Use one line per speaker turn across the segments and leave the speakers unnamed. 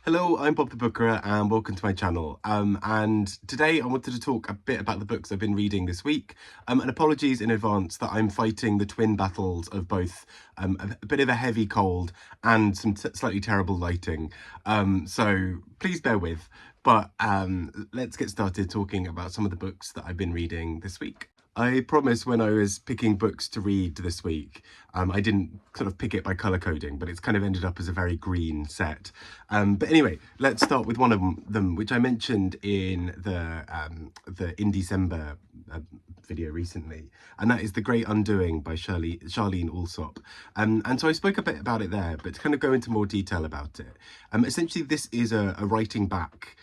Hello, I'm Bob the Booker and welcome to my channel. And today I wanted to talk a bit about the books I've been reading this week. And apologies in advance that I'm fighting the twin battles of both a bit of a heavy cold and some slightly terrible lighting. So please bear with. But let's get started talking about some of the books that I've been reading this week. I promised when I was picking books to read this week, I didn't sort of pick it by colour coding, but it's kind of ended up as a very green set. But anyway, let's start with one of them, which I mentioned in the In December video recently, and that is The Great Undoing by Sharlene Allsopp. And so I spoke a bit about it there, but to kind of go into more detail about it. Essentially, this is a writing back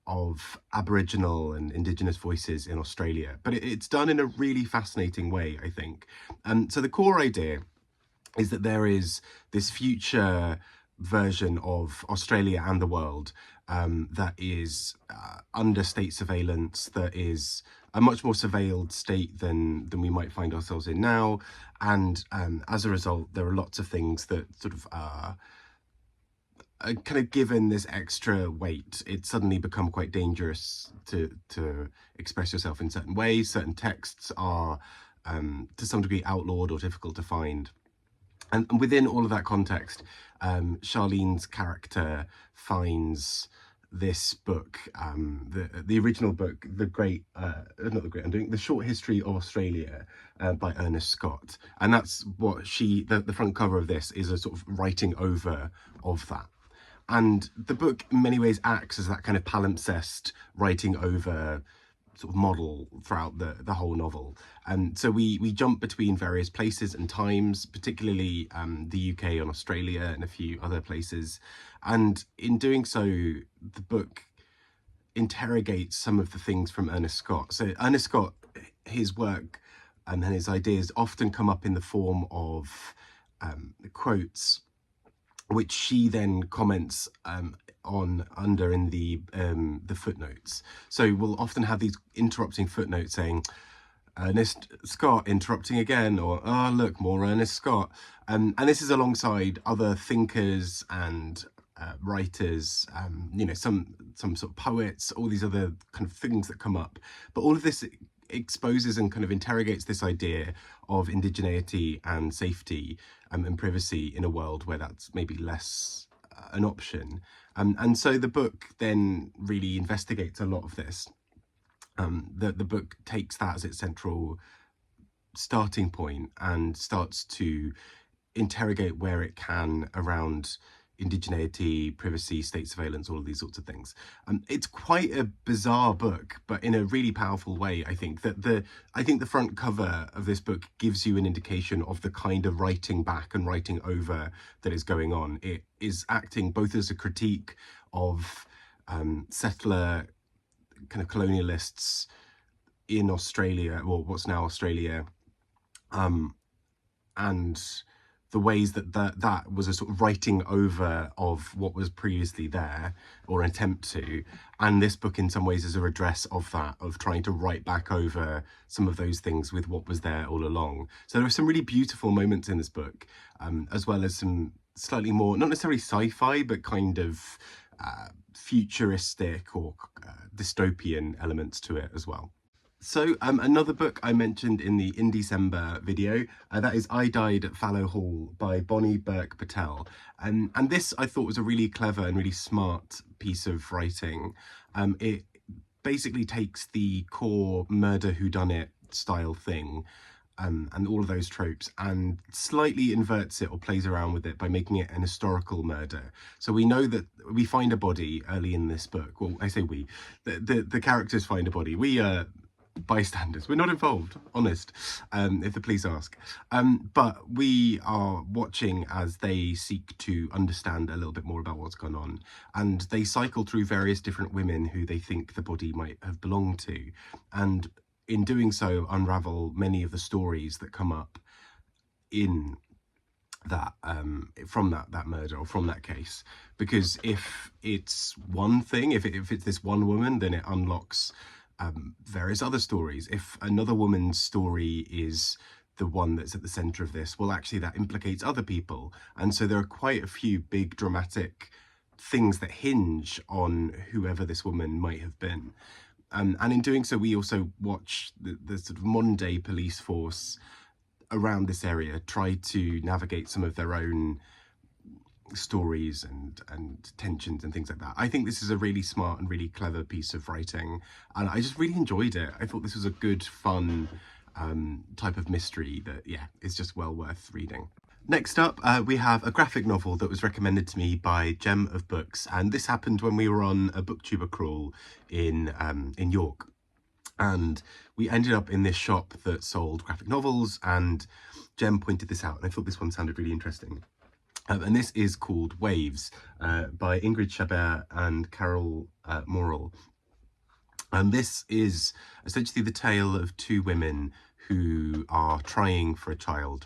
of Aboriginal and Indigenous voices in Australia, but it's done in a really fascinating way, I think. So the core idea is that there is this future version of Australia and the world that is under state surveillance, that is a much more surveilled state than we might find ourselves in now. And as a result, there are lots of things that sort of are kind of given this extra weight. It's suddenly become quite dangerous to express yourself in certain ways. Certain texts are to some degree outlawed or difficult to find. And within all of that context, Sharlene's character finds this book, the original book, The Short History of Australia by Ernest Scott. And that's what the front cover of this is, a sort of writing over of that. And the book in many ways acts as that kind of palimpsest writing over sort of model throughout the whole novel. And so we jump between various places and times, particularly the UK and Australia and a few other places. And in doing so, the book interrogates some of the things from Ernest Scott. So Ernest Scott, his work and his ideas often come up in the form of quotes, which she then comments on under in the footnotes. So we'll often have these interrupting footnotes saying, Ernest Scott interrupting again, or oh look, more Ernest Scott. And this is alongside other thinkers and writers, some sort of poets, all these other kind of things that come up. But all of this exposes and kind of interrogates this idea of indigeneity and safety and privacy in a world where that's maybe less an option. And so the book then really investigates a lot of this. The book takes that as its central starting point and starts to interrogate where it can around indigeneity, privacy, state surveillance, all of these sorts of things. It's quite a bizarre book, but in a really powerful way. I think that the front cover of this book gives you an indication of the kind of writing back and writing over that is going on. It is acting both as a critique of settler kind of colonialists in Australia, or what's now Australia, and the ways that was a sort of writing over of what was previously there, or an attempt to, and this book in some ways is a redress of that, of trying to write back over some of those things with what was there all along. So there are some really beautiful moments in this book, as well as some slightly more, not necessarily sci-fi, but kind of futuristic or dystopian elements to it as well. So another book I mentioned in the In December video, that is I Died at Fallow Hall by Bonnie Burke-Patel. And this I thought was a really clever and really smart piece of writing. It basically takes the core murder whodunit style thing and all of those tropes and slightly inverts it or plays around with it by making it an historical murder. So we know that we find a body early in this book. Well, I say we, the characters find a body. We bystanders, we're not involved, honest, if the police ask, but we are watching as they seek to understand a little bit more about what's gone on, and they cycle through various different women who they think the body might have belonged to, and in doing so unravel many of the stories that come up in that from that murder or from that case. Because if it's one thing, if it's this one woman, then it unlocks various other stories. If another woman's story is the one that's at the center of this, well, actually that implicates other people. And so there are quite a few big dramatic things that hinge on whoever this woman might have been. And in doing so, we also watch the sort of modern day police force around this area try to navigate some of their own stories and tensions and things like that. I think this is a really smart and really clever piece of writing, and I just really enjoyed it. I thought this was a good, fun type of mystery that, yeah, is just well worth reading. Next up, we have a graphic novel that was recommended to me by Gem of Books, and this happened when we were on a booktuber crawl in York. And we ended up in this shop that sold graphic novels, and Gem pointed this out, and I thought this one sounded really interesting. And this is called Waves by Ingrid, Chabbert and Carole Maurel. And this is essentially the tale of two women who are trying for a child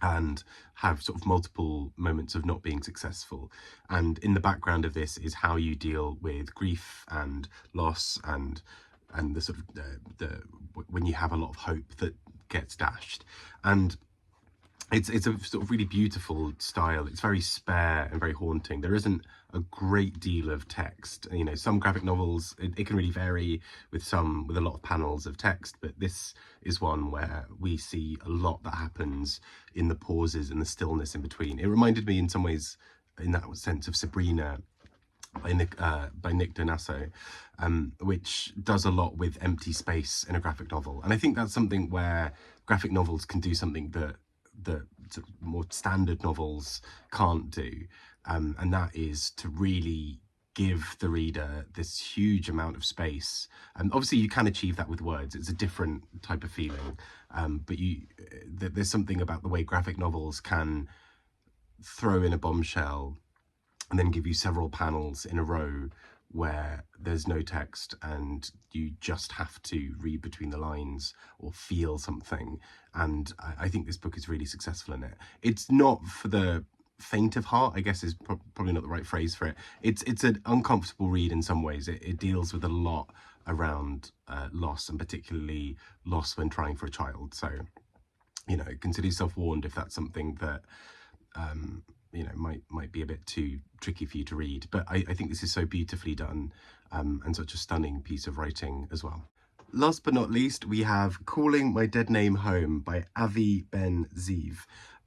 and have sort of multiple moments of not being successful. And in the background of this is how you deal with grief and loss and the sort of the when you have a lot of hope that gets dashed. And it's a sort of really beautiful style. It's very spare and very haunting. There isn't a great deal of text. You know, some graphic novels, it can really vary with a lot of panels of text, but this is one where we see a lot that happens in the pauses and the stillness in between. It reminded me in some ways, in that sense, of Sabrina by Nick Donasso, which does a lot with empty space in a graphic novel. And I think that's something where graphic novels can do something that sort of more standard novels can't do, and that is to really give the reader this huge amount of space. And obviously you can achieve that with words. It's a different type of feeling, but there's something about the way graphic novels can throw in a bombshell and then give you several panels in a row where there's no text and you just have to read between the lines or feel something. And I think this book is really successful in it. It's not for the faint of heart, I guess is probably not the right phrase for it. It's an uncomfortable read in some ways. It deals with a lot around loss, and particularly loss when trying for a child. So, you know, consider yourself warned if that's something that you know, might be a bit too tricky for you to read. But I think this is so beautifully done, and such a stunning piece of writing as well. Last but not least, we have Calling My Deadname Home by Avi Ben-Zeev.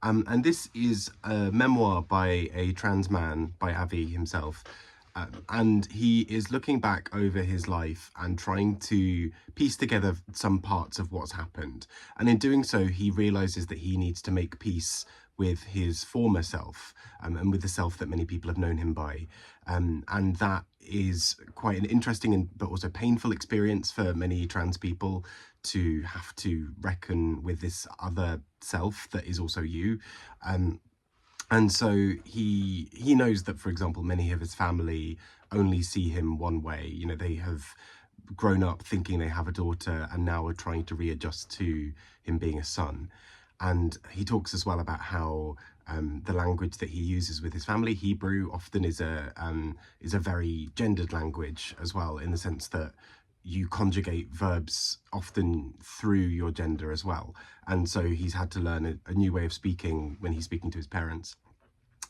And this is a memoir by a trans man, by Avi himself. And he is looking back over his life and trying to piece together some parts of what's happened. And in doing so, he realizes that he needs to make peace with his former self, and with the self that many people have known him by. And that is quite an interesting but also painful experience for many trans people, to have to reckon with this other self that is also you. And so he knows that, for example, many of his family only see him one way. You know, they have grown up thinking they have a daughter and now are trying to readjust to him being a son. And he talks as well about how the language that he uses with his family, Hebrew, often is a very gendered language as well, in the sense that you conjugate verbs often through your gender as well. And so he's had to learn a new way of speaking when he's speaking to his parents.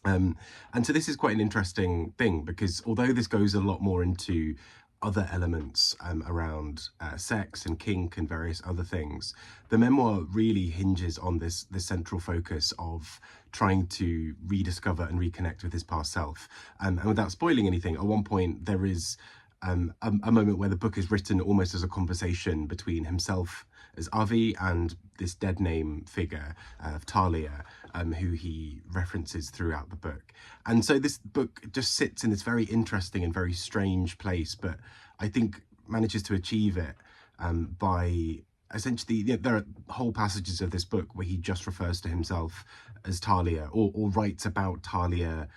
And so this is quite an interesting thing, because although this goes a lot more into other elements around sex and kink and various other things, the memoir really hinges on this central focus of trying to rediscover and reconnect with his past self. And without spoiling anything, at one point there is a moment where the book is written almost as a conversation between himself as Avi and this Deadname figure of Talia, who he references throughout the book. And so this book just sits in this very interesting and very strange place, but I think manages to achieve it by essentially, you know, there are whole passages of this book where he just refers to himself as Talia, or writes about Talia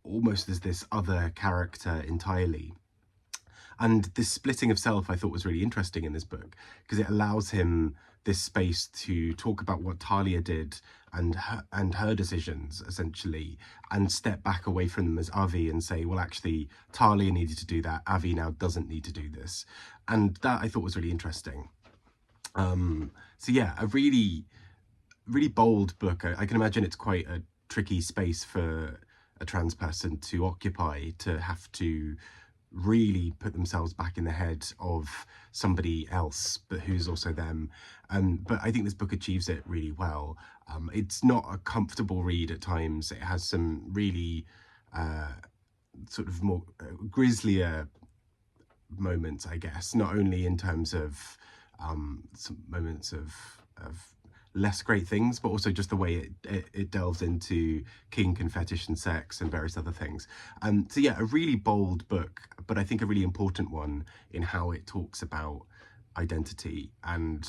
almost as this other character entirely. And this splitting of self I thought was really interesting in this book, because it allows him this space to talk about what Talia did and her decisions, essentially, and step back away from them as Avi and say, well, actually, Talia needed to do that. Avi now doesn't need to do this. And that I thought was really interesting. So yeah, a really, really bold book. I can imagine it's quite a tricky space for a trans person to occupy, to have to really put themselves back in the head of somebody else, but who's also them. But I think this book achieves it really well. It's not a comfortable read at times. It has some really sort of more grislier moments, I guess, not only in terms of some moments of less great things, but also just the way it delves into kink and fetish and sex and various other things. So yeah, a really bold book, but I think a really important one in how it talks about identity and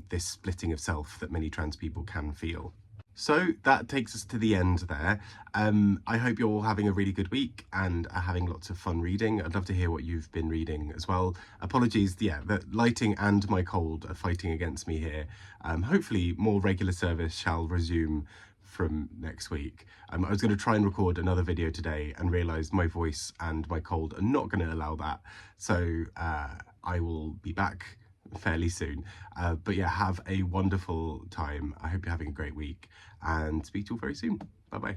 this splitting of self that many trans people can feel. So that takes us to the end there. I hope you're all having a really good week and are having lots of fun reading. I'd love to hear what you've been reading as well. Apologies, yeah, the lighting and my cold are fighting against me here. Hopefully more regular service shall resume from next week. I was going to try and record another video today and realised my voice and my cold are not going to allow that. So I will be back fairly soon. But yeah, have a wonderful time. I hope you're having a great week and speak to you all very soon. Bye bye.